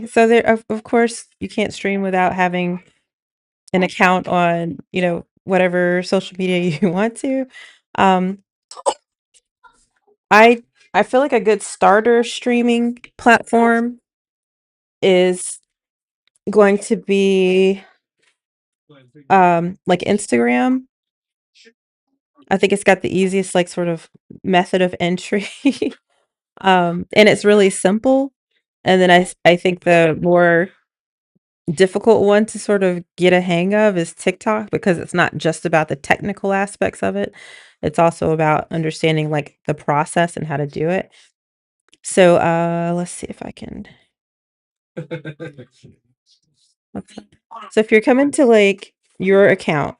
So there, of course, you can't stream without having an account on, whatever social media you want to. Um, I I feel like a good starter streaming platform is going to be like Instagram. I think it's got the easiest like sort of method of entry. And it's really simple. And then I think the more difficult one to sort of get a hang of is TikTok because it's not just about the technical aspects of it. It's also about understanding like the process and how to do it. So let's see if I can let's- so if you're coming to like your account,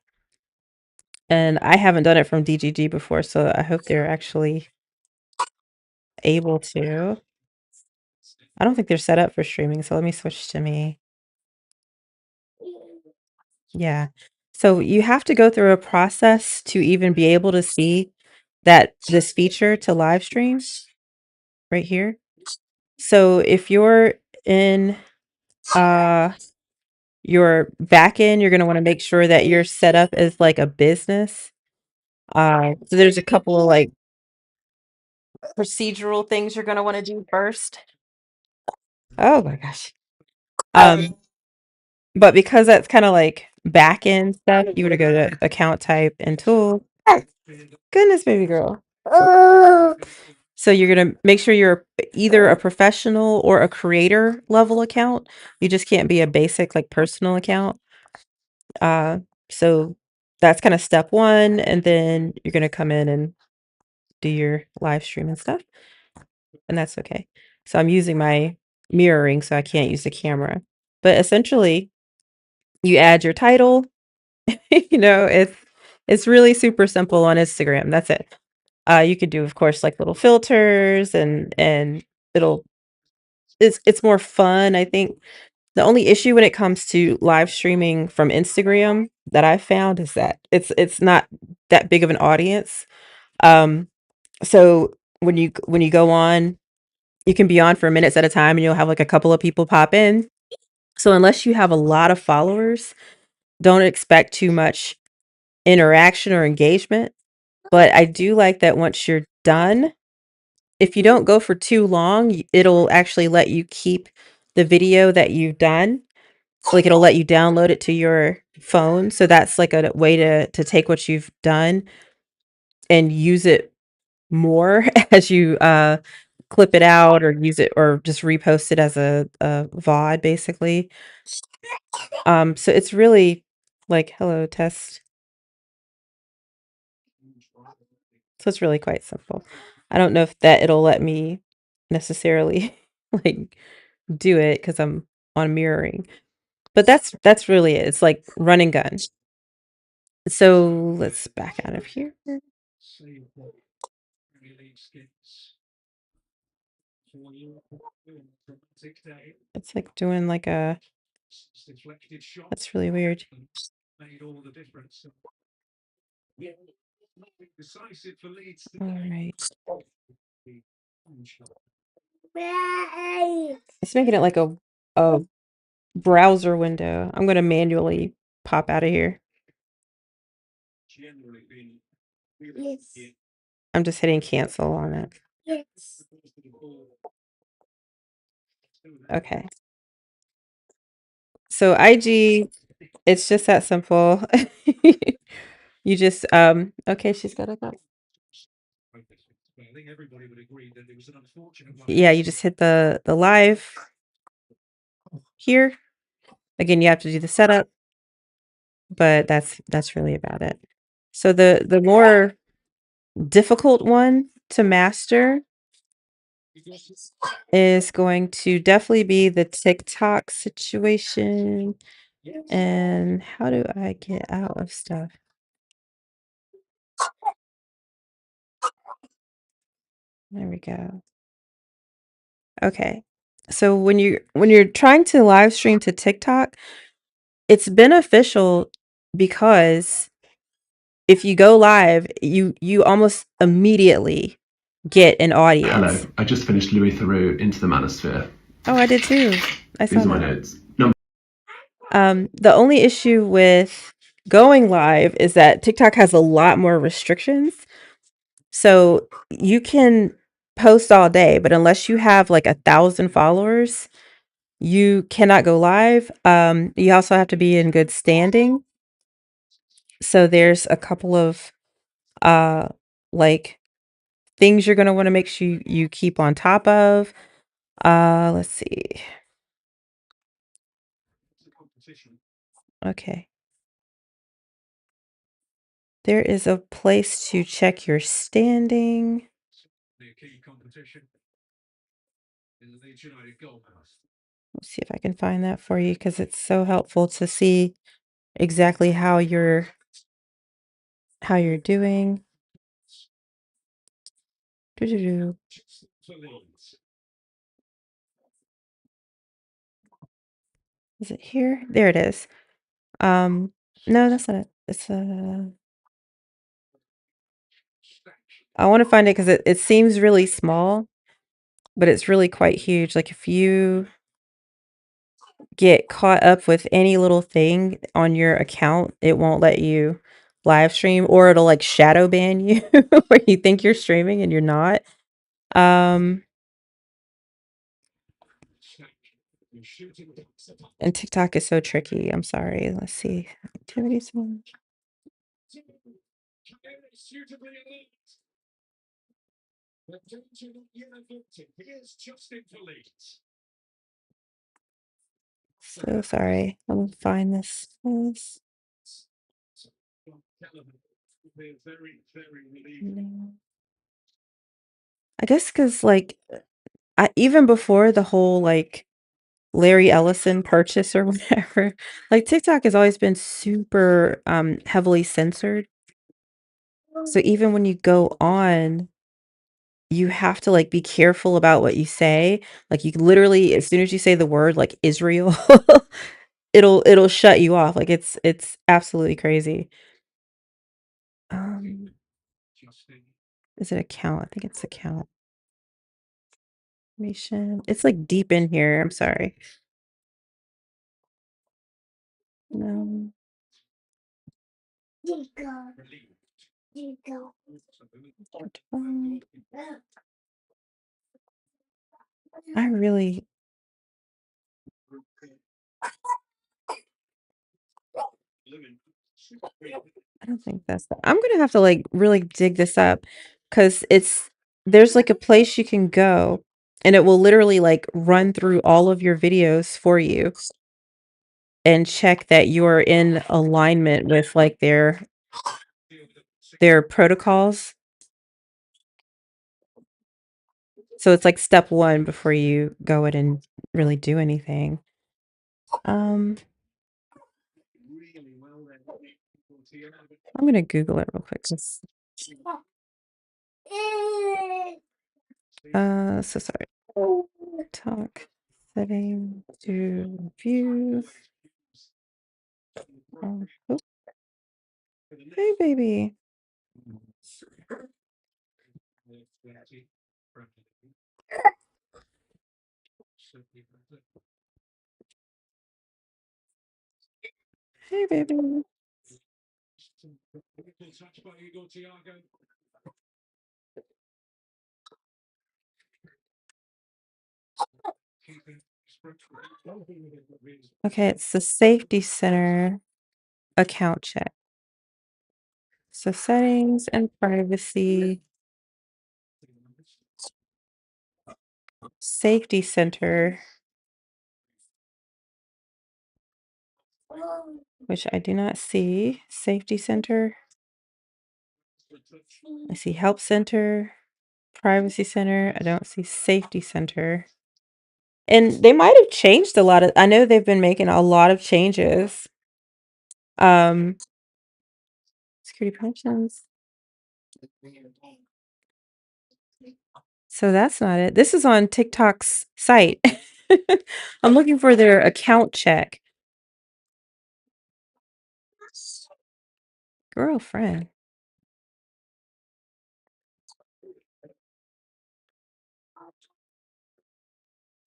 and I haven't done it from DGG before, so I hope they're actually able to. I don't think they're set up for streaming, so let me switch to me. Yeah. So you have to go through a process to even be able to see that this feature to live stream right here. So if you're in uh your backend, you're going to want to make sure that you're set up as like a business. So there's a couple of like procedural things you're going to want to do first. Oh my gosh. Um, but because that's kind of like back end stuff, you would go to account type and tool. Goodness, baby girl. So you're gonna make sure you're either a professional or a creator level account. You just can't be a basic like personal account. Uh, so that's kind of step one, and then you're gonna come in and do your live stream and stuff, and that's okay. So I'm using my mirroring, so I can't use the camera. But essentially, you add your title. It's really super simple on Instagram. That's it. You could do, of course, like little filters and it'll it's more fun. I think the only issue when it comes to live streaming from Instagram that I've found is that it's not that big of an audience. Um, so when you go on, you can be on for minutes at a time and you'll have like a couple of people pop in. So unless you have a lot of followers, don't expect too much interaction or engagement. But I do like that once you're done, if you don't go for too long, it'll actually let you keep the video that you've done. Like it'll let you download it to your phone. So that's like a way to take what you've done and use it more as you clip it out or use it or just repost it as a VOD basically. So it's really like hello test. So it's really quite simple. I don't know if that it'll let me necessarily like do it because I'm on mirroring. But that's really it. It's like run and gun. So let's back out of here. It's like doing like a that's really weird. All right. It's making it like a browser window. I'm gonna manually pop out of here. I'm just hitting cancel on it. Okay. So IG, it's just that simple. You just okay, she's got to go. Yeah, you just hit the live here. Again, you have to do the setup, but that's really about it. So the more difficult one to master is going to definitely be the TikTok situation. And how do I get out of stuff? There we go. Okay. So when you're trying to live stream to TikTok, it's beneficial because if you go live, you almost immediately get an Hello, audience. I just finished Louis Theroux Into the Manosphere. Oh, I did too. I saw These are my that. notes. The only issue with going live is that TikTok has a lot more restrictions. So you can post all day, but unless you have like 1,000 followers, you cannot go live. You also have to be in good standing. So there's a couple of uh like things you're gonna want to make sure you keep on top of. Let's see. Okay. There is a place to check your standing. Let's see if I can find that for you because it's so helpful to see exactly how you're doing. Doo-doo-doo. Is it here? There it is. No, that's not it. It's I want to find it because it seems really small, but it's really quite huge. Like if you get caught up with any little thing on your account, it won't let you live stream or it'll like shadow ban you where you think you're streaming and you're not. Um, and TikTok is so tricky. I'm sorry. Let's see. Activities. So sorry. Let me find this. No. I guess because like even before the whole like Larry Ellison purchase or whatever, like TikTok has always been super heavily censored. So even when you go on, you have to like be careful about what you say. Like you literally, as soon as you say the word like Israel, it'll shut you off. Like it's absolutely crazy. Um, is it account? I think it's account information. It's like deep in here. I'm sorry. No. I really I don't think that's I'm gonna have to like really dig this up because there's like a place you can go and it will literally like run through all of your videos for you and check that you're in alignment with like their protocols. So it's like step one before you go in and really do anything. Um, I'm gonna Google it real quick. So sorry. Talk setting to view. Oh, hey, baby. Hey, baby. Okay, it's the safety center account check. So settings and privacy, safety center, which I do not see. Safety center. I see help center, privacy center. I don't see safety center. And they might have changed a lot of I know they've been making a lot of changes. Um, security permissions. So that's not it. This is on TikTok's site. I'm looking for their account check. Girlfriend.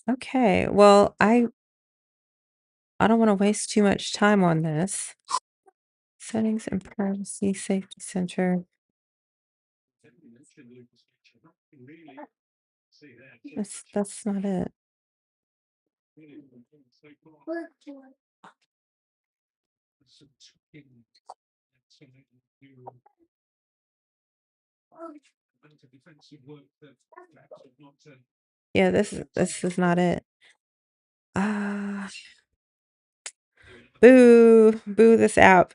Okay, well, I don't want to waste too much time on this. Settings and privacy safety center. That's not it. Yeah, this is not it. Ah, boo this app.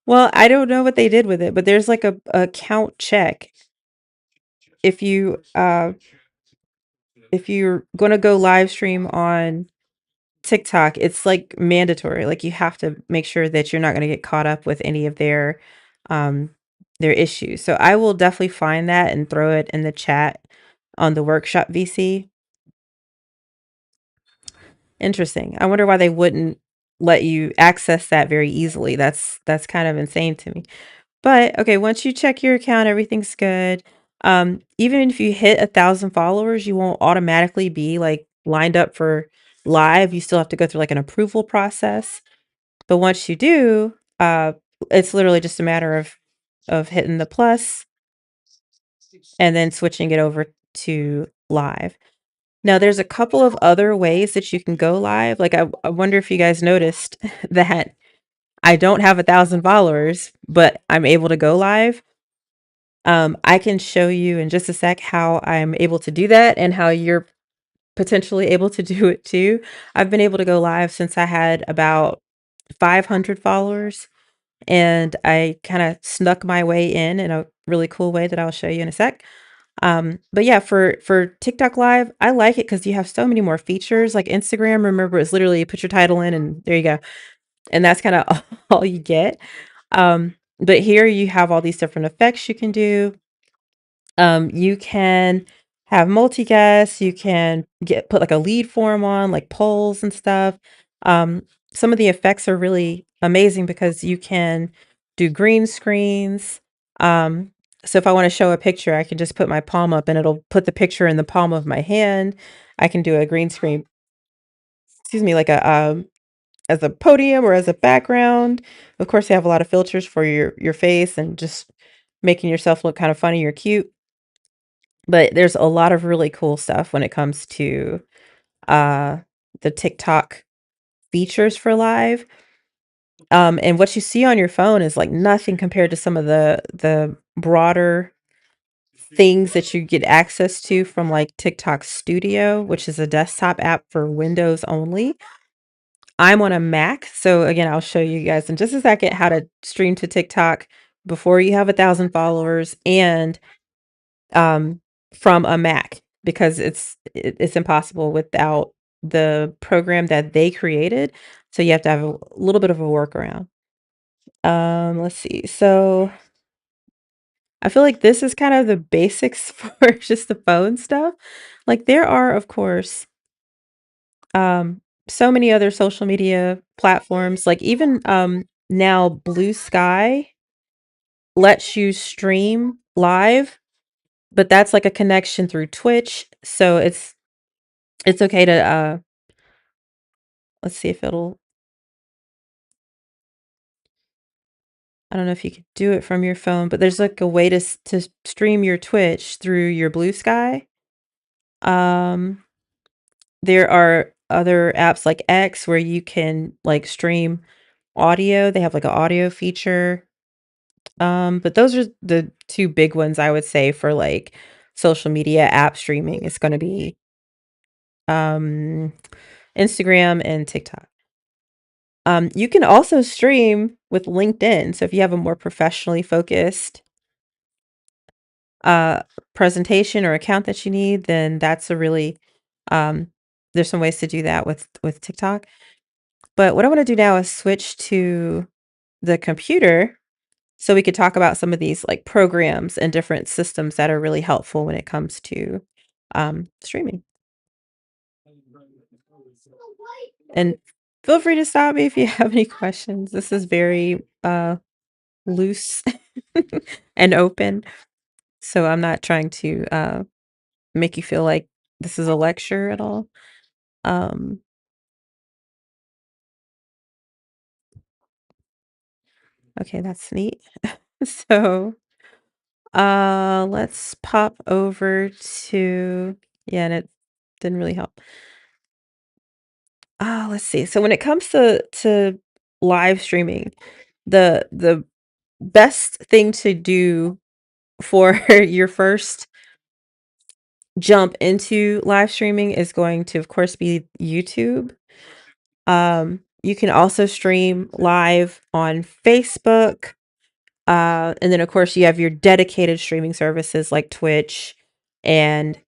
Well, I don't know what they did with it, but there's like a count check. If you if you're gonna go live stream on TikTok, it's like mandatory. Like you have to make sure that you're not gonna get caught up with any of um their issues. So I will definitely find that and throw it in the chat on the workshop VC. Interesting. I wonder why they wouldn't let you access that very easily. That's kind of insane to me. But okay, once you check your account, everything's good. Even if you hit 1,000 followers, you won't automatically be like lined up for live. You still have to go through like an approval process. But once you do, it's literally just a matter of hitting the plus and then switching it over to live. Now, there's a couple of other ways that you can go live. Like, I wonder if you guys noticed that I don't have 1,000 followers, but I'm able to go live. I can show you in just a sec how I'm able to do that and how you're potentially able to do it too. I've been able to go live since I had about 500 followers, and I kind of snuck my way in a really cool way that I'll show you in a sec. But yeah, for TikTok Live, I like it because you have so many more features. Like Instagram, remember, it's literally you put your title in and there you go. And that's kind of all you get. But here you have all these different effects you can do. You can have multi-guests, you can put like a lead form on, like polls and stuff. Um, some of the effects are really amazing because you can do green screens. Um, so if I want to show a picture, I can just put my palm up and it'll put the picture in the palm of my hand. I can do a green screen, excuse me, like a as a podium or as a background. Of course, they have a lot of filters for your face and just making yourself look kind of funny or cute. But there's a lot of really cool stuff when it comes to uh the TikTok features for live. And what you see on your phone is like nothing compared to some of the broader things that you get access to from like TikTok Studio, which is a desktop app for Windows only. I'm on a Mac, so again, I'll show you guys in just a second how to stream to TikTok before you have 1,000 followers and um, from a Mac because it's impossible without the program that they created. So you have to have a little bit of a workaround. Let's see. So I feel like this is kind of the basics for just the phone stuff. Like there are, of course, um, so many other social media platforms. Like even now, Blue Sky lets you stream live, but that's like a connection through Twitch. So it's okay to let's see if it'll I don't know if you could do it from your phone, but there's like a way to stream your Twitch through your Blue Sky. Um there are other apps like X where you can like stream audio. They have like an audio feature. But those are the two big ones I would say for like social media app streaming. It's going to be um Instagram and TikTok. You can also stream with LinkedIn. So if you have a more professionally focused uh presentation or account that you need, then that's a really um there's some ways to do that with TikTok. But what I want to do now is switch to the computer so we could talk about some of these like programs and different systems that are really helpful when it comes to streaming. And feel free to stop me if you have any questions. This is very loose and open. So I'm not trying to make you feel like this is a lecture at all. Um, okay, that's neat. So, let's pop over to, yeah, and it didn't really help. Let's see. So when it comes to live streaming, the best thing to do for your first jump into live streaming is going to, of course, be YouTube. You can also stream live on Facebook. And then of course you have your dedicated streaming services like Twitch and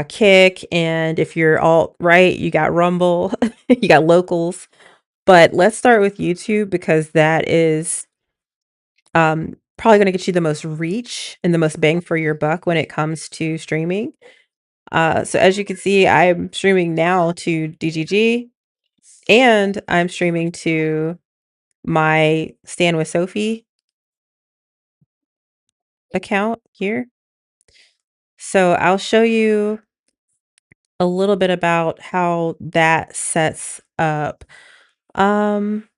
Kick, and if you're alt right, you got Rumble, you got Locals. But let's start with YouTube because that is probably going to get you the most reach and the most bang for your buck when it comes to streaming. So as you can see, I'm streaming now to DGG and I'm streaming to my Stand with Sophie account here. So I'll show you a little bit about how that sets up. Um,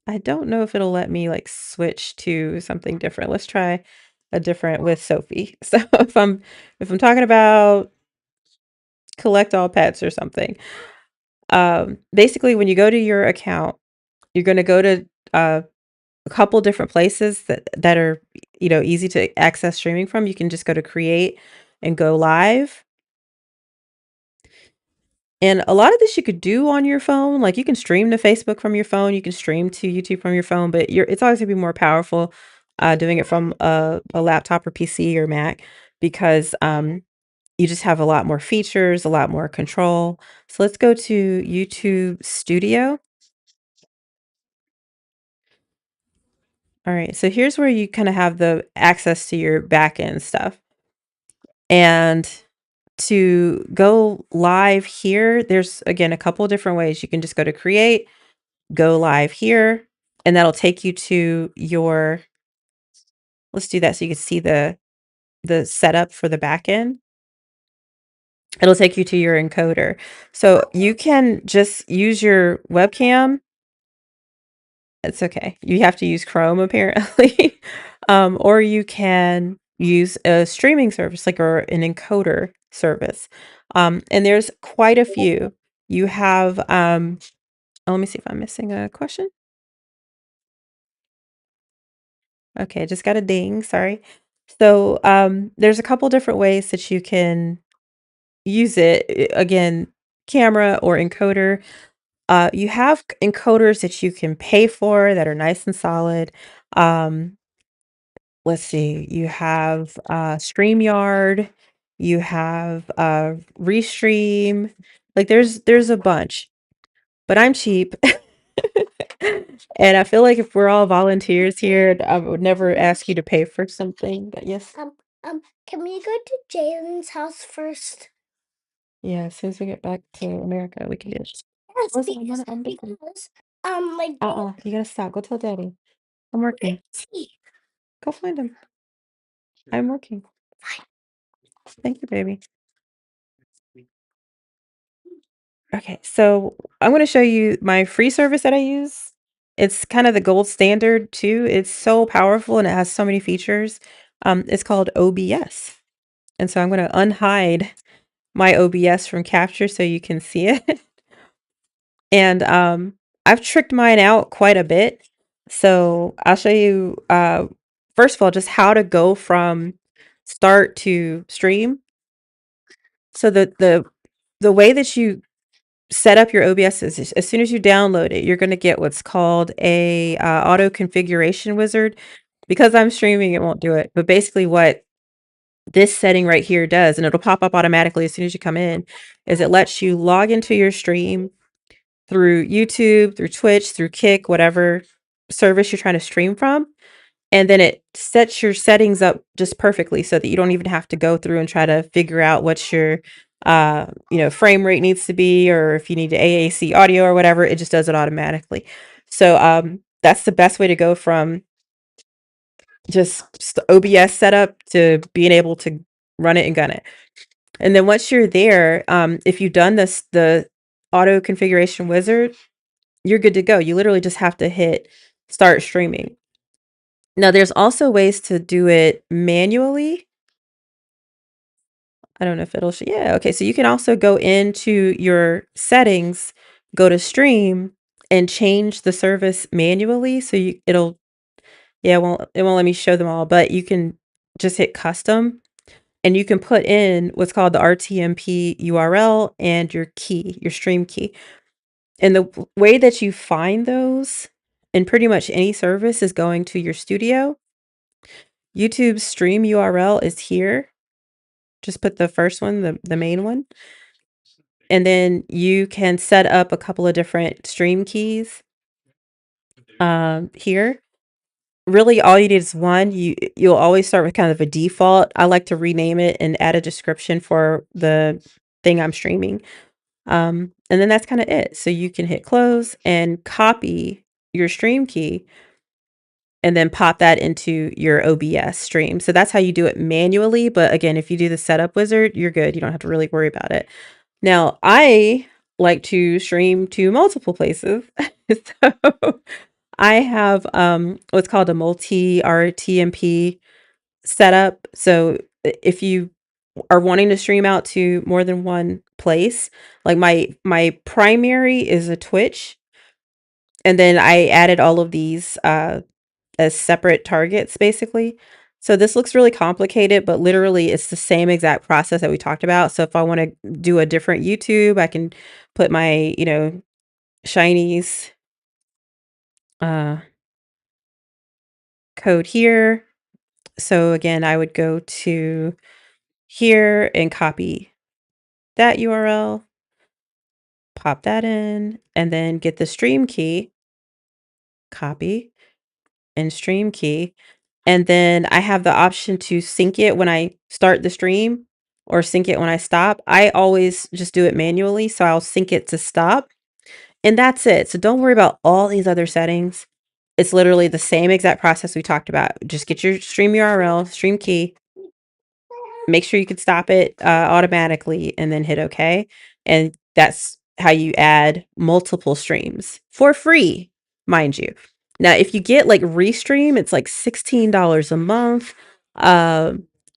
I don't know if it'll let me like switch to something different. Let's try a different with Sophie. So if I'm talking about collect all pets or something, basically when you go to your account, you're going to go to a couple different places that are easy to access streaming from. You can just go to create and go live. And a lot of this you could do on your phone. Like you can stream to Facebook from your phone, you can stream to YouTube from your phone, but it's always gonna be more powerful doing it from a laptop or PC or Mac because you just have a lot more features, a lot more control. So let's go to YouTube Studio. All right, so here's where you kind of have the access to your backend stuff. And to go live here, there's again a couple of different ways. You can just go to create, go live here, and that'll take you to your, let's do that so you can see the setup for the backend. It'll take you to your encoder. So you can just use your webcam. It's okay. You have to use Chrome apparently. Or you can use a streaming service like or an encoder service. And there's quite a few. You have oh, let me see if I'm missing a question. Okay, just got a ding, sorry. So, there's a couple different ways that you can use it. Again, camera or encoder. You have encoders that you can pay for that are nice and solid. Um, let's see, you have StreamYard, you have Restream. Like there's a bunch, but I'm cheap. And I feel like if we're all volunteers here, I would never ask you to pay for something. But yes. Can we go to Jalen's house first? Yeah, as soon as we get back to America, we can do it. Yes, Listen, I'm busy. like You gotta stop. Go tell daddy. I'm working. Go find him. I'm working. Thank you, baby. Okay, so I'm gonna show you my free service that I use. It's kind of the gold standard too. It's so powerful and it has so many features. It's called OBS. And so I'm gonna unhide my OBS from capture so you can see it. And I've tricked mine out quite a bit. So I'll show you first of all just how to go from start to stream. So the way that you set up your OBS is as soon as you download it, you're going to get what's called a auto configuration wizard. Because I'm streaming, it won't do it. But basically what this setting right here does, and it'll pop up automatically as soon as you come in, is it lets you log into your stream through YouTube, through Twitch, through Kick, whatever service you're trying to stream from. And then it sets your settings up just perfectly so that you don't even have to go through and try to figure out what your frame rate needs to be, or if you need AAC audio or whatever, it just does it automatically. So that's the best way to go from just OBS setup to being able to run it and gun it. And then once you're there, if you've done the auto configuration wizard, you're good to go. You literally just have to hit start streaming. Now, there's also ways to do it manually. I don't know if it'll show. Yeah, okay. So you can also go into your settings, go to stream, and change the service manually. So it'll yeah, it won't let me show them all, but you can just hit custom and you can put in what's called the RTMP URL and your key, your stream key. And the way that you find those in pretty much any service is going to your studio. YouTube's stream URL is here. Just put the first one, the main one. And then you can set up a couple of different stream keys here. Really, all you need is one. You'll always start with kind of a default. I like to rename it and add a description for the thing I'm streaming. And then that's kind of it. So you can hit close and copy your stream key and then pop that into your OBS stream. So that's how you do it manually. But again, if you do the setup wizard, you're good. You don't have to really worry about it. Now, I like to stream to multiple places. So I have what's called a multi RTMP setup. So if you are wanting to stream out to more than one place, like my primary is a Twitch, and then I added all of these as separate targets basically. So this looks really complicated, but literally it's the same exact process that we talked about. So if I want to do a different YouTube, I can put my, Shinies uh code here. So again, I would go to here and copy that URL, pop that in, and then get the stream key, copy and stream key. And then I have the option to sync it when I start the stream or sync it when I stop. I always just do it manually, so I'll sync it to stop. And that's it. So don't worry about all these other settings. It's literally the same exact process we talked about. Just get your stream URL, stream key, make sure you can stop it automatically and then hit OK. And that's how you add multiple streams for free, mind you. Now, if you get like Restream, it's like $16 a month.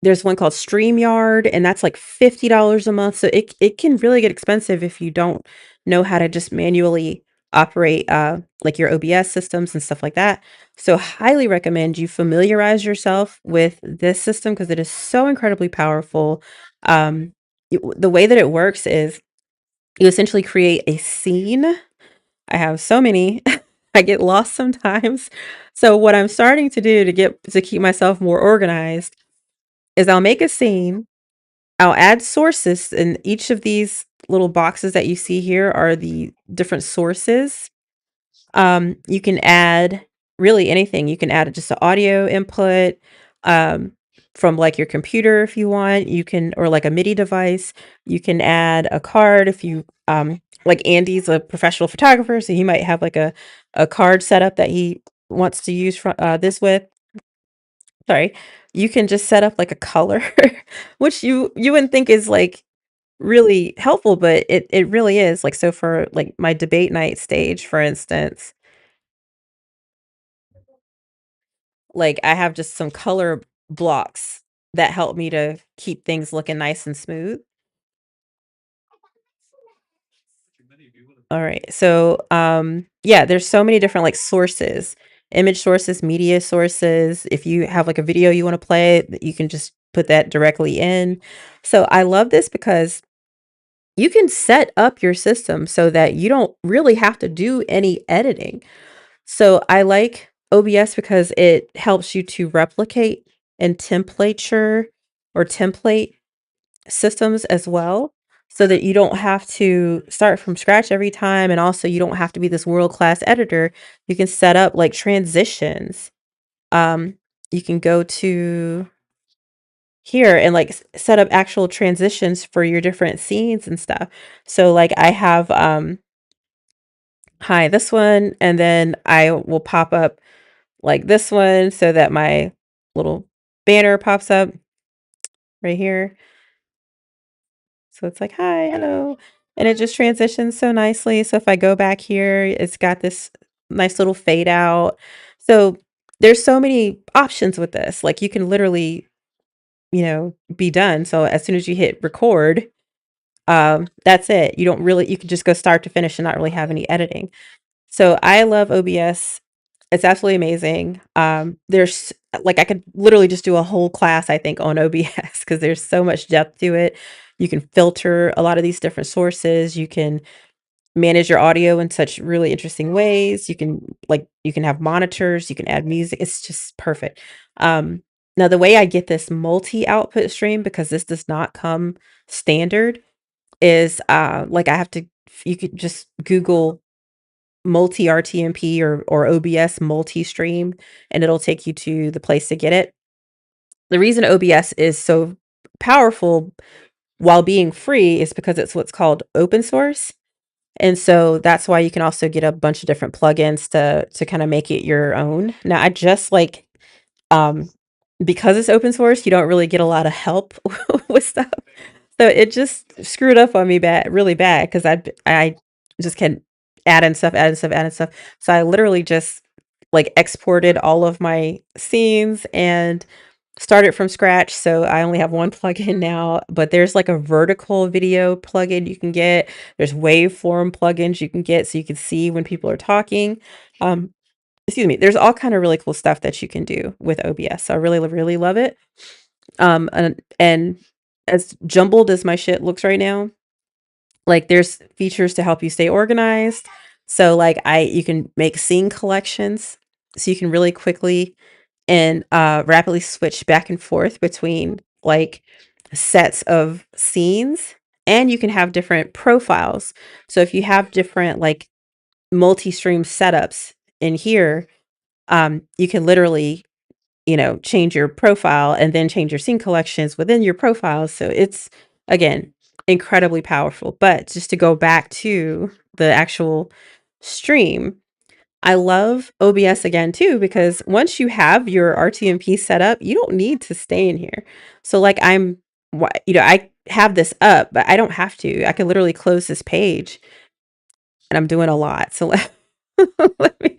There's one called StreamYard, and that's like $50 a month. So it can really get expensive if you don't know how to just manually operate like your OBS systems and stuff like that. So highly recommend you familiarize yourself with this system because it is so incredibly powerful. The way that it works is you essentially create a scene. I have so many. I get lost sometimes. So what I'm starting to do to keep myself more organized is I'll make a scene. I'll add sources, and each of these little boxes that you see here are the different sources. You can add really anything. You can add just an audio input um, from like your computer if you want. You can, or like a MIDI device. You can add a card if you like Andy's a professional photographer, so he might have like a card setup that he wants to use from this with. Sorry, you can just set up like a color, which you wouldn't think is like really helpful, but it really is. Like so for like my debate night stage, for instance. Like, I have just some color blocks that help me to keep things looking nice and smooth. Alright, so, yeah, there's so many different, like, sources, image sources, media sources. If you have, like, a video you wanna play, you can just put that directly in. So, I love this because you can set up your system so that you don't really have to do any editing. So I like OBS because it helps you to replicate and template systems as well so that you don't have to start from scratch every time. And also you don't have to be this world-class editor. You can set up like transitions. Um, you can go to here and like set up actual transitions for your different scenes and stuff. So like I have hi this one, and then I will pop up like this one so that my little banner pops up right here. So it's like, hi, hello. And it just transitions so nicely. So if I go back here, it's got this nice little fade out. So there's so many options with this. Like you can literally, be done. So as soon as you hit record, that's it. You can just go start to finish and not really have any editing. So I love OBS. It's absolutely amazing. There's like I could literally just do a whole class, I think, on OBS because there's so much depth to it. You can filter a lot of these different sources. You can manage your audio in such really interesting ways. You can have monitors, you can add music. It's just perfect. Now the way I get this multi-output stream, because this does not come standard, is like I have to you could just Google multi RTMP or OBS multi-stream and it'll take you to the place to get it. The reason OBS is so powerful while being free is because it's what's called open source. And so that's why you can also get a bunch of different plugins to kind of make it your own. Now I just like um because it's open source, you don't really get a lot of help with stuff. So it just screwed up on me really bad because I just can add in stuff, add in stuff, add in stuff. So I literally just like exported all of my scenes and started from scratch. So I only have one plugin now, but there's like a vertical video plugin you can get. There's waveform plugins you can get so you can see when people are talking. Um, excuse me. There's all kind of really cool stuff that you can do with OBS. So I really, really love it. And as jumbled as my shit looks right now, like there's features to help you stay organized. So like you can make scene collections so you can really quickly and rapidly switch back and forth between like sets of scenes, and you can have different profiles. So if you have different like multi-stream setups in here, you can literally change your profile and then change your scene collections within your profile. So it's, again, incredibly powerful. But just to go back to the actual stream, I love OBS again too, because once you have your RTMP set up, you don't need to stay in here. So like I have this up, but I don't have to. I can literally close this page and I'm doing a lot. So let me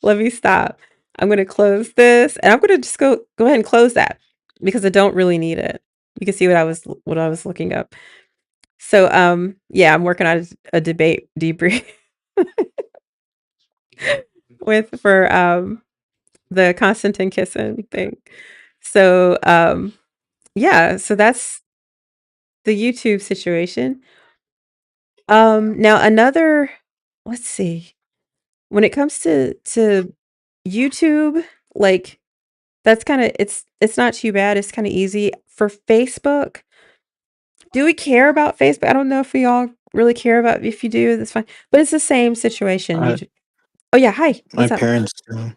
let me stop. I'm gonna close this and I'm gonna just go ahead and close that because I don't really need it. You can see what I was looking up. So yeah, I'm working on a debate debrief for the Constantine kissing thing. So yeah, so that's the YouTube situation. Now another, let's see. When it comes to YouTube, like that's kind of it's not too bad. It's kind of easy. For Facebook, do we care about Facebook? I don't know if we all really care about if you do, that's fine. But it's the same situation. I, Oh yeah, hi. my What's up? parents do. All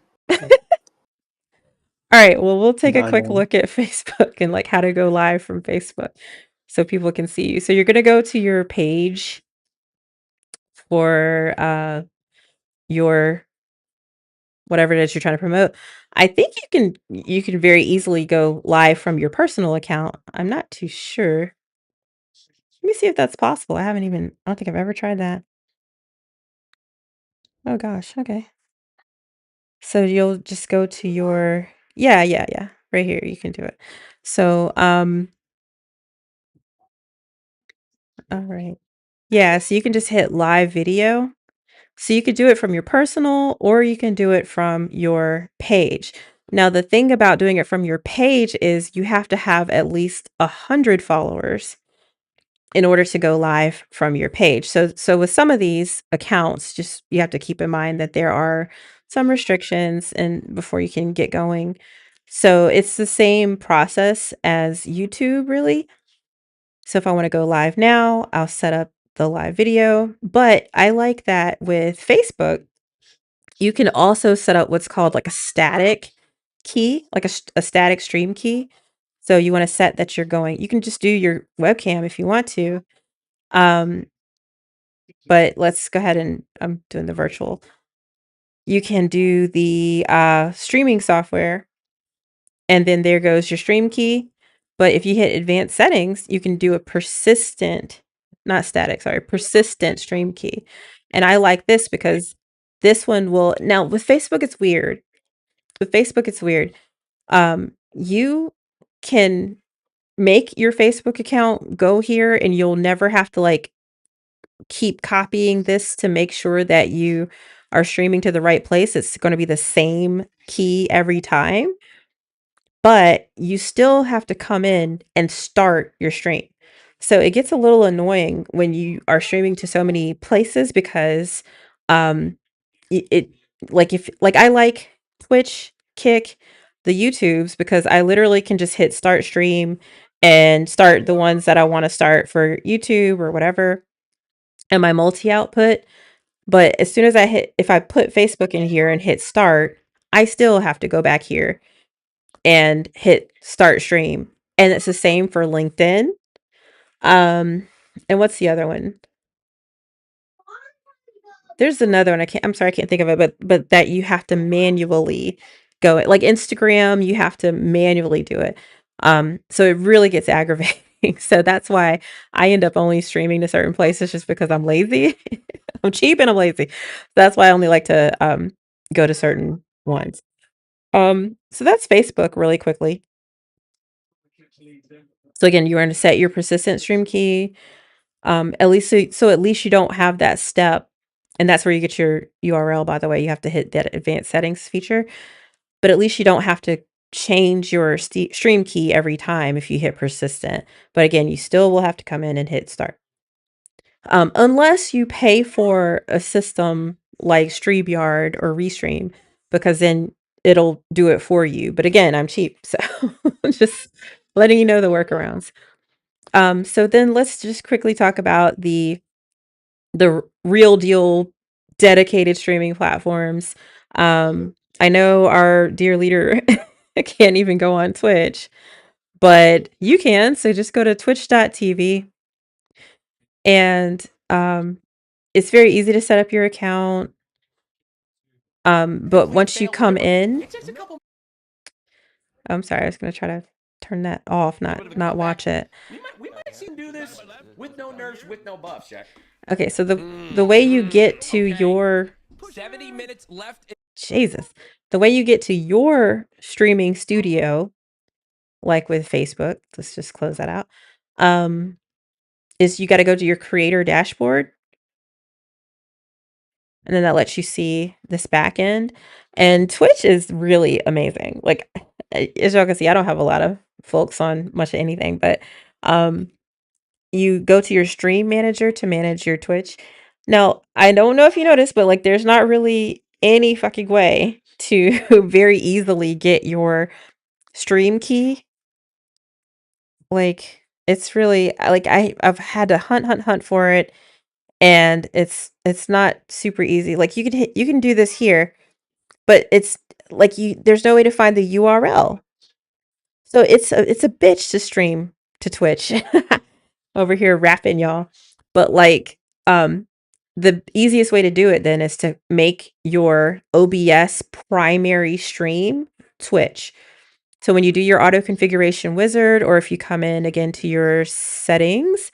right, well, we'll take a I quick don't. look at Facebook and like how to go live from Facebook so people can see you. So you're gonna go to your page for your whatever it is you're trying to promote. I think you can very easily go live from your personal account. I'm not too sure. Let me see if that's possible. I don't think I've ever tried that. Oh gosh, okay. So you'll just go to your, yeah, yeah, yeah. Right here, you can do it. So, all right. Yeah, so you can just hit live video. So you could do it from your personal or you can do it from your page. Now, the thing about doing it from your page is you have to have at least 100 followers in order to go live from your page. So with some of these accounts, just you have to keep in mind that there are some restrictions and before you can get going. So it's the same process as YouTube, really. So if I want to go live now, I'll set up the live video. But I like that with Facebook, you can also set up what's called like a static key, like a static stream key. So you want to set that you can just do your webcam if you want to. Um, but let's go ahead and I'm doing the virtual. You can do the streaming software, and then there goes your stream key. But if you hit advanced settings, you can do a persistent, not static, sorry, persistent stream key. And I like this because this one will, now with Facebook, it's weird. With Facebook, it's weird. You can make your Facebook account go here and you'll never have to like keep copying this to make sure that you are streaming to the right place. It's going to be the same key every time, but you still have to come in and start your stream. So it gets a little annoying when you are streaming to so many places because um it like if like I like Twitch, Kick, the YouTubes because I literally can just hit start stream and start the ones that I want to start for YouTube or whatever and my multi-output. But as soon as if I put Facebook in here and hit start, I still have to go back here and hit start stream. And it's the same for LinkedIn. And what's the other one? There's another one. I'm sorry, I can't think of it, but that you have to manually go it. Like Instagram, you have to manually do it. So it really gets aggravating. So that's why I end up only streaming to certain places just because I'm lazy. I'm cheap and I'm lazy. That's why I only like to go to certain ones. So that's Facebook really quickly. So again, you want to set your persistent stream key. At least so at least you don't have that step. And that's where you get your URL, by the way. You have to hit that advanced settings feature. But at least you don't have to change your stream key every time if you hit persistent. But again, you still will have to come in and hit start. Unless you pay for a system like StreamYard or Restream, because then it'll do it for you. But again, I'm cheap, so just letting you know the workarounds. So then let's just quickly talk about the real deal dedicated streaming platforms. I know our dear leader can't even go on Twitch, but you can. So just go to twitch.tv and it's very easy to set up your account. But once you come in, I'm sorry, I was gonna try to turn that off, not watch it. We might see him do this with no nerves, with no buffs, Jack. Okay, so the way you get to your 70 minutes left. Jesus, the way you get to your streaming studio, like with Facebook, let's just close that out. Is you got to go to your creator dashboard, and then that lets you see this back end. And Twitch is really amazing. Like as y'all can see, I don't have a lot of folks on much of anything, but you go to your stream manager to manage your Twitch. Now, I don't know if you noticed, but like there's not really any fucking way to very easily get your stream key. Like it's really like I've had to hunt for it and it's not super easy. Like you can do this here, but it's like there's no way to find the URL. So it's a bitch to stream to Twitch. Over here rapping y'all. But like the easiest way to do it then is to make your OBS primary stream Twitch. So when you do your auto configuration wizard, or if you come in again to your settings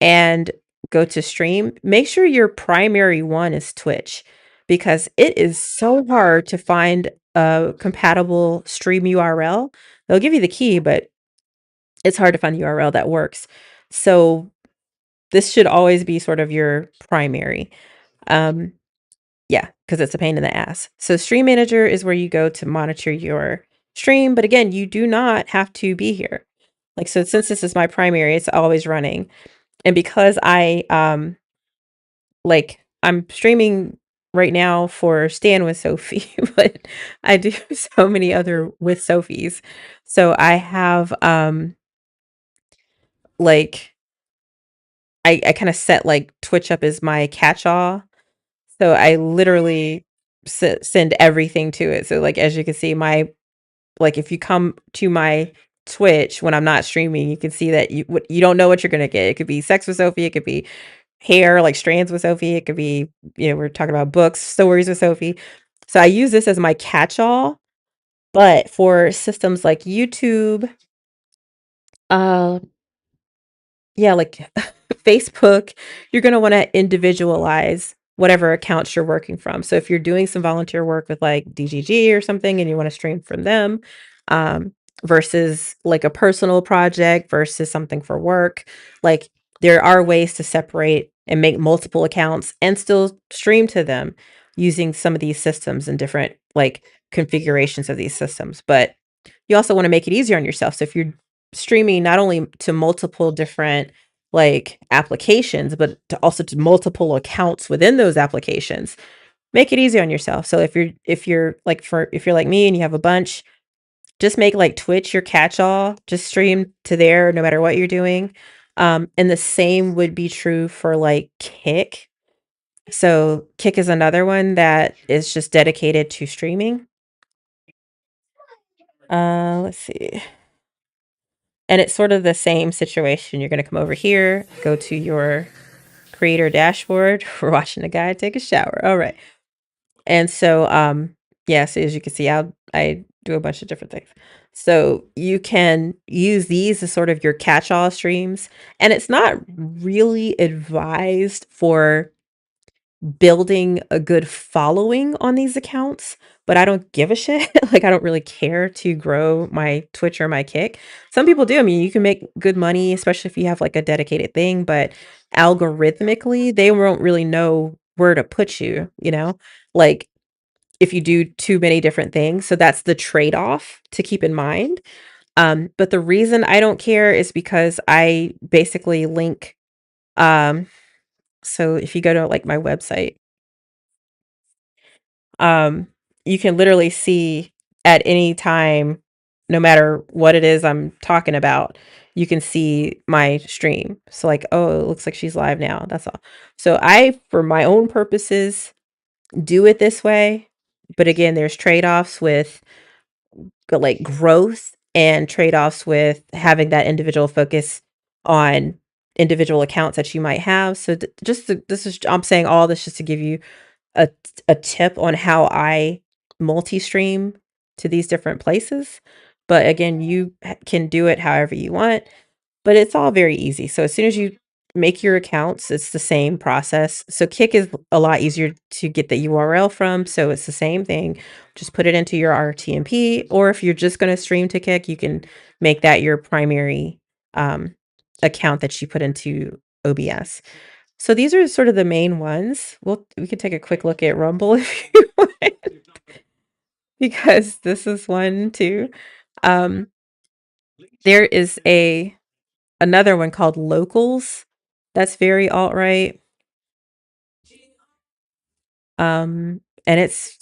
and go to stream, make sure your primary one is Twitch because it is so hard to find a compatible stream URL. They'll give you the key, but it's hard to find a URL that works. So this should always be sort of your primary. Yeah, because it's a pain in the ass. So Stream Manager is where you go to monitor your stream. But again, you do not have to be here. Like, so since this is my primary, it's always running. And because I'm streaming right now for Stan with Sophie, but I do so many other with Sophies. So I have like I kind of set like Twitch up as my catch-all. So I literally send everything to it. So like as you can see, like if you come to my Twitch when I'm not streaming, you can see that you don't know what you're gonna get. It could be sex with Sophie, it could be hair like strands with Sophie, it could be we're talking about books, stories with Sophie. So I use this as my catch-all, but for systems like YouTube Uh, yeah, like Facebook, you're going to want to individualize whatever accounts you're working from. So if you're doing some volunteer work with like DGG or something and you want to stream from them, um, versus like a personal project versus something for work, like there are ways to separate and make multiple accounts and still stream to them using some of these systems and different like configurations of these systems. But you also want to make it easier on yourself. So if you're streaming not only to multiple different like applications, but to also to multiple accounts within those applications, make it easy on yourself. So if you're like if you're like me and you have a bunch, just make like Twitch your catch-all, just stream to there no matter what you're doing. And the same would be true for like Kick. So Kick is another one that is just dedicated to streaming. Let's see. And it's sort of the same situation. You're going to come over here, go to your creator dashboard. We're watching a guy take a shower. All right. And so, yeah, so as you can see, I do a bunch of different things. So you can use these as sort of your catch-all streams. And it's not really advised for building a good following on these accounts, but I don't give a shit. Like I don't really care to grow my Twitch or my Kick. Some people do. I mean, you can make good money, especially if you have like a dedicated thing, but algorithmically, they won't really know where to put you, you know? Like if you do too many different things. So that's the trade-off to keep in mind. But the reason I don't care is because I basically link so if you go to like my website, um, you can literally see at any time, no matter what it is I'm talking about, you can see my stream. So like, oh, it looks like she's live now. That's all. So I, for my own purposes, do it this way. But again, there's trade-offs with like growth and trade-offs with having that individual focus on individual accounts that you might have. So this is I'm saying all this just to give you a a tip on how I multi-stream to these different places. But again, you can do it however you want, but it's all very easy. So as soon as you make your accounts, it's the same process. So Kick is a lot easier to get the URL from, so it's the same thing. Just put it into your RTMP, or if you're just going to stream to Kick, you can make that your primary um, account that you put into OBS. So these are sort of the main ones. We could take a quick look at Rumble if you want, because this is one too. Um, there is another one called Locals. That's very alt-right. And that's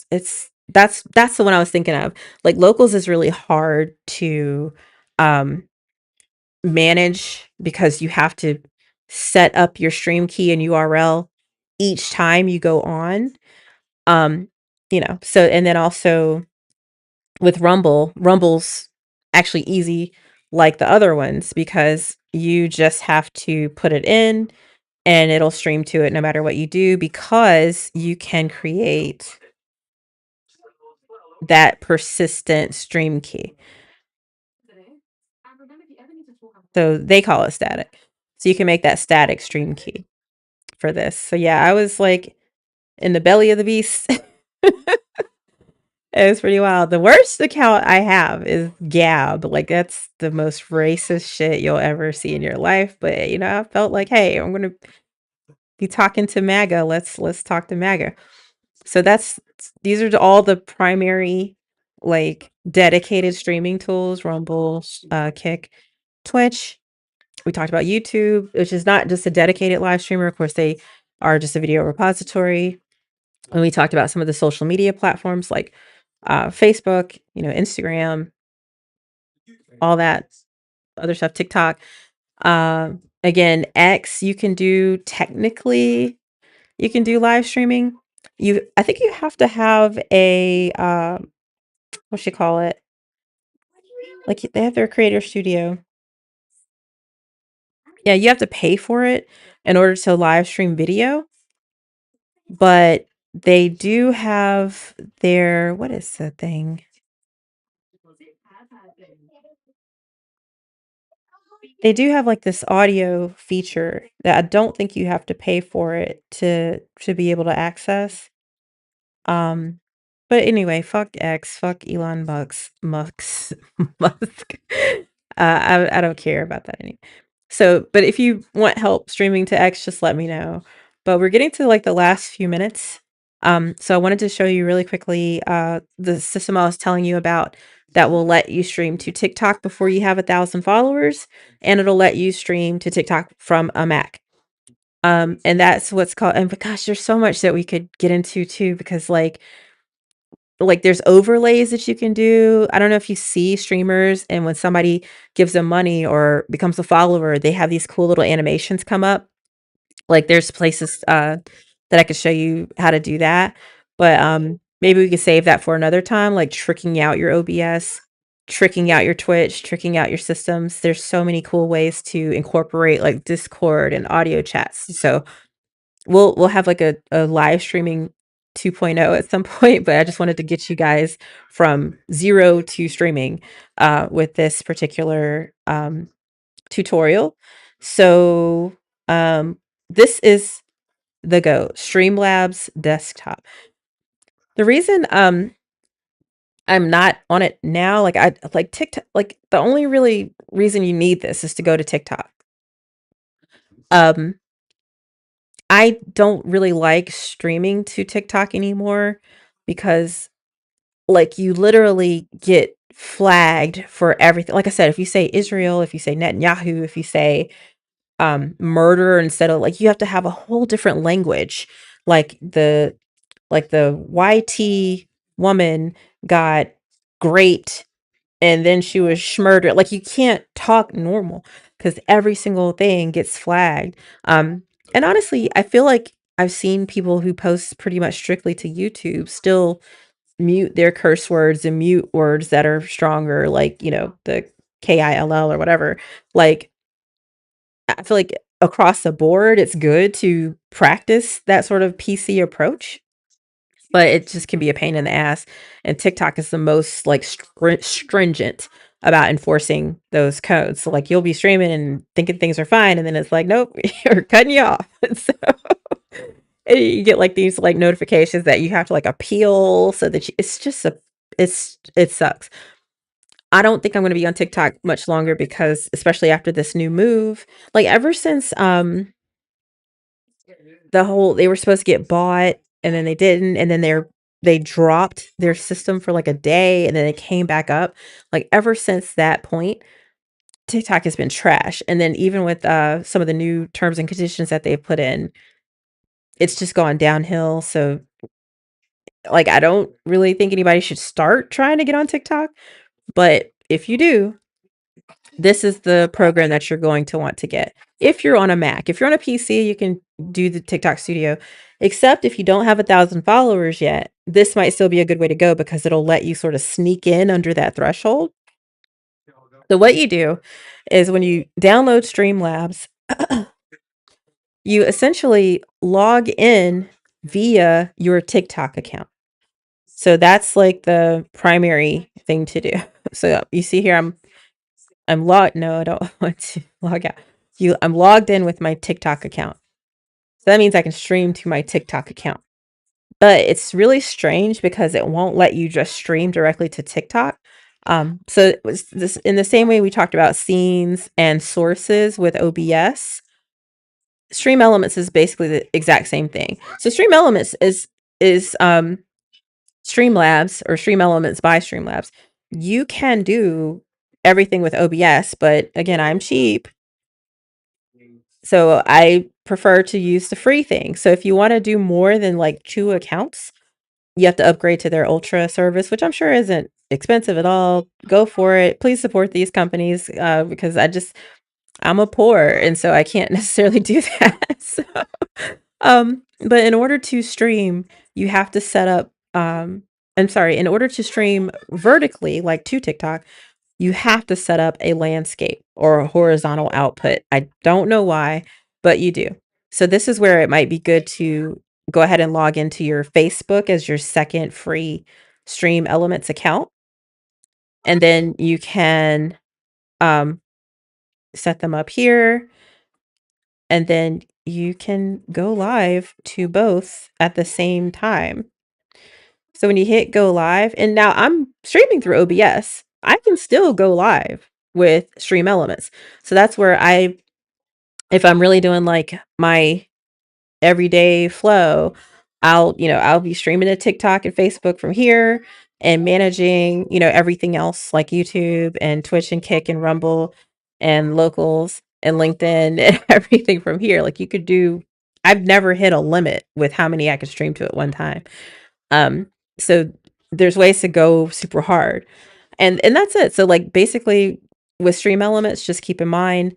the one I was thinking of. Like Locals is really hard to um manage because you have to set up your stream key and URL each time you go on. Um, so and then also with Rumble's actually easy like the other ones because you just have to put it in and it'll stream to it no matter what you do because you can create that persistent stream key. So they call it static. So you can make that static stream key for this. So yeah, I was like in the belly of the beast. It was pretty wild. The worst account I have is Gab. Like that's the most racist shit you'll ever see in your life. But I felt like, hey, I'm gonna be talking to MAGA. Let's talk to MAGA. So these are all the primary like dedicated streaming tools: Rumble, Kick, Twitch. We talked about YouTube, which is not just a dedicated live streamer. Of course, they are just a video repository. And we talked about some of the social media platforms like Facebook, Instagram, all that other stuff, TikTok. Again, X, you can do live streaming. I think you have to have a what you call it? Like they have their creator studio. Yeah, you have to pay for it in order to live stream video, but they do have their what is the thing? they do have like this audio feature that I don't think you have to pay for it to be able to access. Um, but anyway, fuck X, fuck Elon Musk. I don't care about that anymore. So, but if you want help streaming to X, just let me know. But we're getting to like the last few minutes. So I wanted to show you really quickly the system I was telling you about that will let you stream to TikTok before you have 1,000 followers, and it'll let you stream to TikTok from a Mac. And that's what's called, and gosh, there's so much that we could get into too, because like there's overlays that you can do. I don't know if you see streamers and when somebody gives them money or becomes a follower, they have these cool little animations come up. Like there's places that I could show you how to do that. But maybe we could save that for another time, like tricking out your OBS, tricking out your Twitch, tricking out your systems. There's so many cool ways to incorporate like Discord and audio chats. So we'll have like a live streaming 2.0 at some point, but I just wanted to get you guys from zero to streaming with this particular tutorial. So this is the Go Streamlabs desktop. The reason I'm not on it now, like I like TikTok, like the only really reason you need this is to go to TikTok. Um I don't really like streaming to TikTok anymore because like you literally get flagged for everything. Like I said, if you say Israel, if you say Netanyahu, if you say murder instead of like you have to have a whole different language. Like the YT woman got great and then she was schmurdered. Like you can't talk normal because every single thing gets flagged. And honestly, I feel like I've seen people who post pretty much strictly to YouTube still mute their curse words and mute words that are stronger, like, you know, the KILL or whatever. Like, I feel like across the board, it's good to practice that sort of PC approach, but it just can be a pain in the ass. And TikTok is the most like stringent about enforcing those codes. So like you'll be streaming and thinking things are fine, and then it's like, nope, you're cutting you off. So you get like these like notifications that you have to like appeal so that it's just it sucks. I don't think I'm going to be on TikTok much longer because especially after this new move, like ever since the whole they were supposed to get bought and then they didn't, and then they dropped their system for like a day and then it came back up. Like ever since that point, TikTok has been trash. And then even with some of the new terms and conditions that they've put in, it's just gone downhill. So like I don't really think anybody should start trying to get on TikTok, but if you do, this is the program that you're going to want to get. If you're on a Mac, if you're on a PC, you can do the TikTok Studio. Except if you don't have 1,000 followers yet, this might still be a good way to go because it'll let you sort of sneak in under that threshold. So what you do is when you download Streamlabs, you essentially log in via your TikTok account. So that's like the primary thing to do. So you see here, I'm logged. No, I don't want to log out. I'm logged in with my TikTok account. So that means I can stream to my TikTok account. But it's really strange because it won't let you just stream directly to TikTok. So it was this in the same way we talked about scenes and sources with OBS. Stream Elements is basically the exact same thing. So Stream Elements is Streamlabs or Stream Elements by Streamlabs. You can do everything with OBS, but again, I'm cheap. So I prefer to use the free thing. So if you want to do more than like 2 accounts, you have to upgrade to their Ultra service, which I'm sure isn't expensive at all. Go for it. Please support these companies because I'm a poor and so I can't necessarily do that. So, but in order to stream, you have to set up I'm sorry, in order to stream vertically like to TikTok, you have to set up a landscape or a horizontal output. I don't know why, but you do. So this is where it might be good to go ahead and log into your Facebook as your second free Stream Elements account. And then you can set them up here, and then you can go live to both at the same time. So when you hit go live, and now I'm streaming through OBS, I can still go live with Stream Elements. So that's where if I'm really doing like my everyday flow, I'll be streaming to TikTok and Facebook from here and managing, everything else like YouTube and Twitch and Kick and Rumble and locals and LinkedIn and everything from here. Like I've never hit a limit with how many I could stream to at one time. Um, so there's ways to go super hard. And that's it. So like basically with Stream Elements, just keep in mind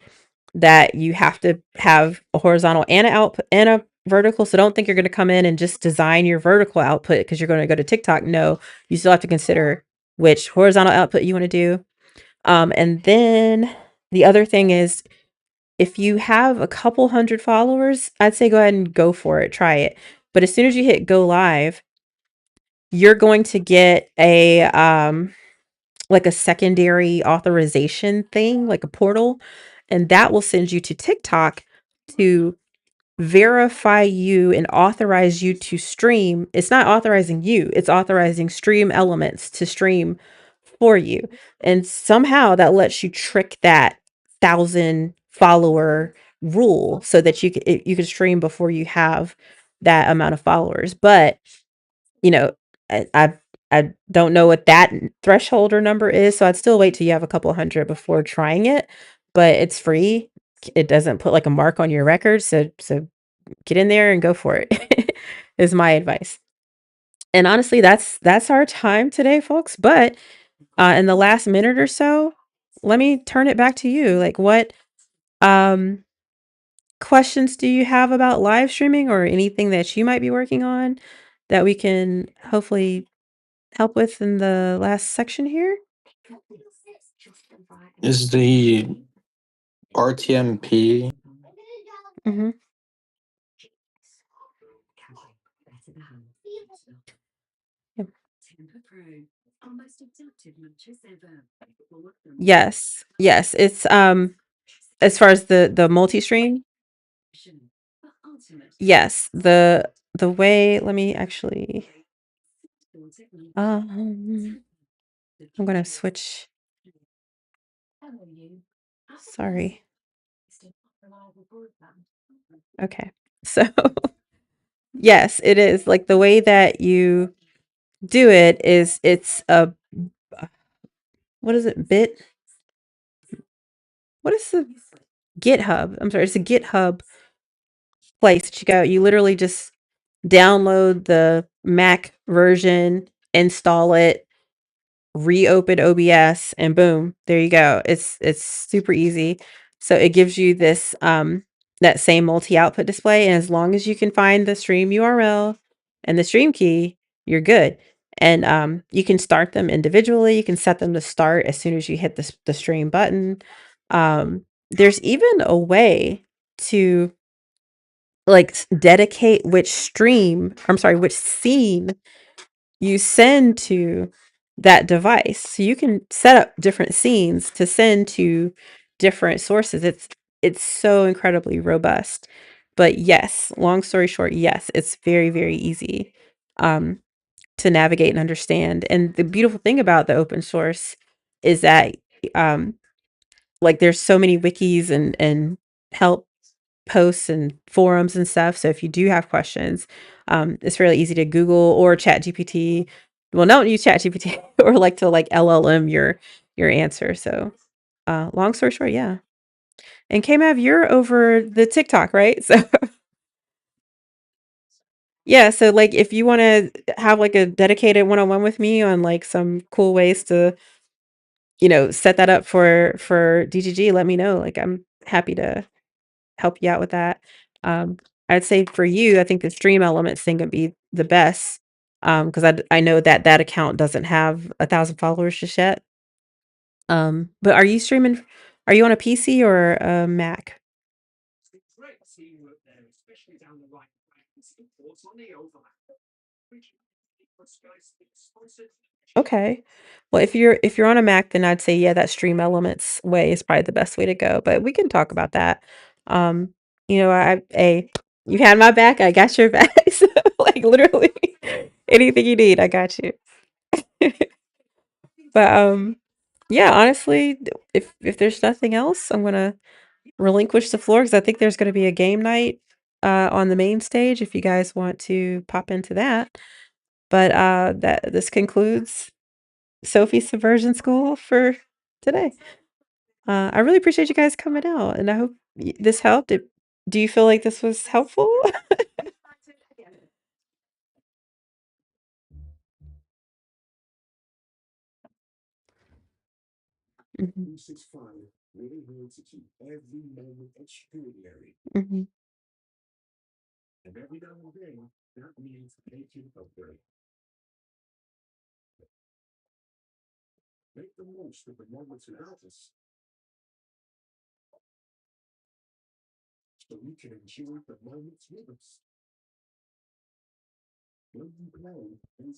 that you have to have a horizontal and an output and a vertical. So don't think you're going to come in and just design your vertical output because you're going to go to TikTok. No, you still have to consider which horizontal output you want to do. And then the other thing is if you have a couple hundred followers, I'd say go ahead and go for it. Try it. But as soon as you hit go live, you're going to get a like a secondary authorization thing, like a portal, and that will send you to TikTok to verify you and authorize you to stream. It's not authorizing you, it's authorizing Stream Elements to stream for you. And somehow that lets you trick that 1,000 follower rule so that you can stream before you have that amount of followers. But you know, I don't know what that threshold or number is, so I'd still wait till you have a couple hundred before trying it, but it's free. It doesn't put like a mark on your record, so get in there and go for it. Is my advice. And honestly, that's our time today, folks. But in the last minute or so, let me turn it back to you. Like what um questions do you have about live streaming or anything that you might be working on that we can hopefully help with in the last section here? Is the RTMP Mhm. Yep. Yes. Yes, it's, as far as the multi-stream, yes, the way let me actually, um, I'm gonna switch. Sorry. Okay. So, yes, it is, like, the way that you do it is it's a what is it? What is the GitHub? I'm sorry, it's a GitHub place that you go. You literally just download the Mac version, install it, reopen OBS, and boom, there you go. It's super easy. So it gives you this that same multi-output display, and as long as you can find the stream URL and the stream key, you're good. And you can start them individually. You can set them to start as soon as you hit the stream button. There's even a way to like dedicate which scene you send to that device. So you can set up different scenes to send to different sources. It's so incredibly robust. But yes, long story short, yes, it's very, very easy um, to navigate and understand. And the beautiful thing about the open source is that um, like there's so many wikis and help posts and forums and stuff. So if you do have questions, it's really easy to Google or Chat GPT. Well, don't use Chat GPT or like to like LLM your answer. So long story short, yeah. And KMav, you're over the TikTok, right? So yeah, so like if you want to have like a dedicated one-on-one with me on like some cool ways to, set that up for DGG, let me know. Like I'm happy to help you out with that. Um, I'd say for you, I think the Stream Elements thing would be the best, because I know that that account doesn't have 1,000 followers just yet. But are you on a PC or a Mac? Okay. Well, if you're on a Mac, then I'd say, yeah, that Stream Elements way is probably the best way to go, but we can talk about that. Um, you had my back, I got your back. So, like, literally anything you need, I got you. But, yeah, honestly, if there's nothing else, I'm gonna relinquish the floor because I think there's gonna be a game night, on the main stage if you guys want to pop into that. But, that this concludes Sophie's Subversion School for today. I really appreciate you guys coming out, and I hope this helped. Do you feel like this was helpful? Mhm. Mhm.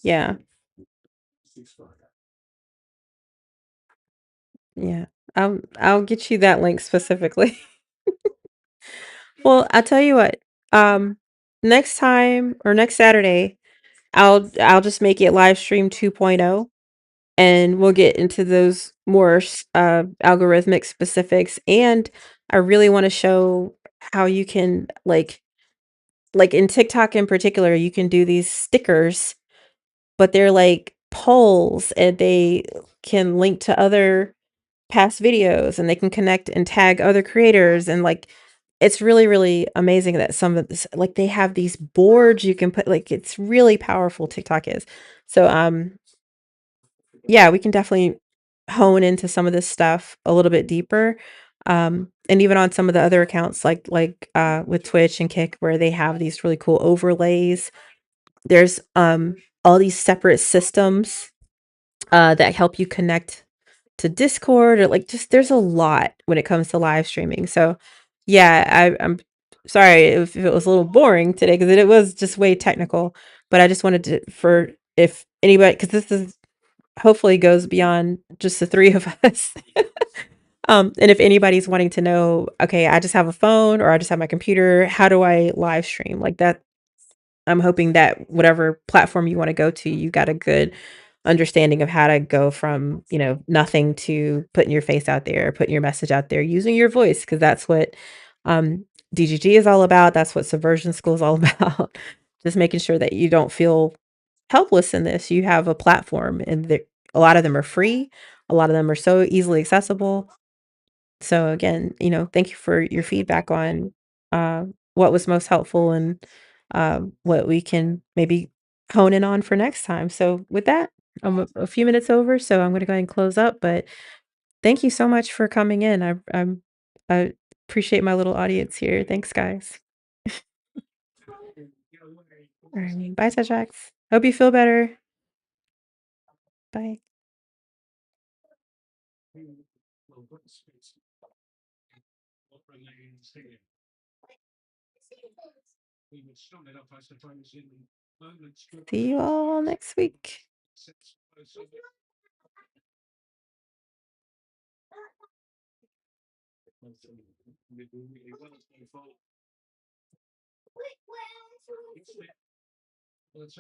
Yeah, yeah. I'll get you that link specifically. Well, I'll tell you what. Um, next time or next Saturday, I'll just make it live stream 2.0, and we'll get into those more algorithmic specifics. And I really want to show how you can like in TikTok in particular, you can do these stickers, but they're like polls and they can link to other past videos and they can connect and tag other creators. And like it's really, really amazing that some of this, like they have these boards you can put, like it's really powerful. TikTok is. So yeah, we can definitely hone into some of this stuff a little bit deeper. And even on some of the other accounts like with Twitch and Kick where they have these really cool overlays. There's all these separate systems that help you connect to Discord, or like just there's a lot when it comes to live streaming. So yeah, I'm sorry if it was a little boring today because it was just way technical, but I just wanted to for if anybody, because this is hopefully goes beyond just the three of us. And if anybody's wanting to know, okay, I just have a phone or I just have my computer, how do I live stream like that? I'm hoping that whatever platform you want to go to, you got a good understanding of how to go from, nothing to putting your face out there, putting your message out there, using your voice, because that's what um, DGG is all about. That's what Subversion School is all about. Just making sure that you don't feel helpless in this. You have a platform, and a lot of them are free. A lot of them are so easily accessible. So again, thank you for your feedback on uh, what was most helpful and what we can maybe hone in on for next time. So with that, I'm a few minutes over, so I'm going to go ahead and close up. But thank you so much for coming in. I appreciate my little audience here. Thanks, guys. All right, bye, Tetrax. Hope you feel better. Bye. See you all next week.